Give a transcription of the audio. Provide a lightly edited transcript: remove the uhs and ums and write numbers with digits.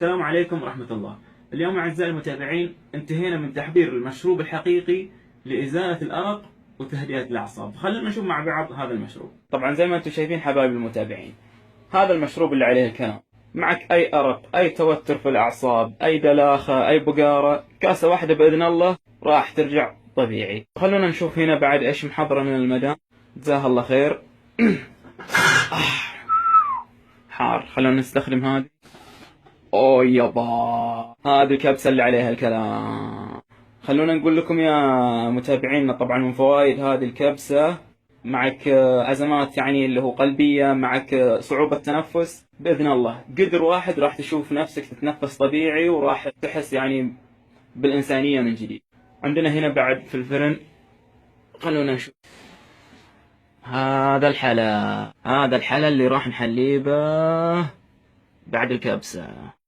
السلام عليكم ورحمة الله. اليوم أعزائي المتابعين انتهينا من تحضير المشروب الحقيقي لإزالة الأرق وتهدئة الأعصاب. خلينا نشوف مع بعض هذا المشروب. طبعا زي ما أنتم شايفين حبايبي المتابعين، هذا المشروب اللي عليه الكلام. معك أي أرق، أي توتر في الأعصاب، أي دلاخة، أي بقارة، كاسة واحدة بإذن الله راح ترجع طبيعي. خلونا نشوف هنا بعد إيش محضرة من المدام، جزاها الله خير. حار، خلونا نستخدم هذه. اوه يابا، هذه الكبسة اللي عليها الكلام. خلونا نقول لكم يا متابعينا طبعا من فوائد هذه الكبسة، معك أزمات يعني اللي هو قلبية، معك صعوبة تنفس، بإذن الله قدر واحد راح تشوف نفسك تتنفس طبيعي وراح تحس يعني بالإنسانية من جديد. عندنا هنا بعد في الفرن، خلونا نشوف هذا الحلا اللي راح نحليه به بعد الكبسة.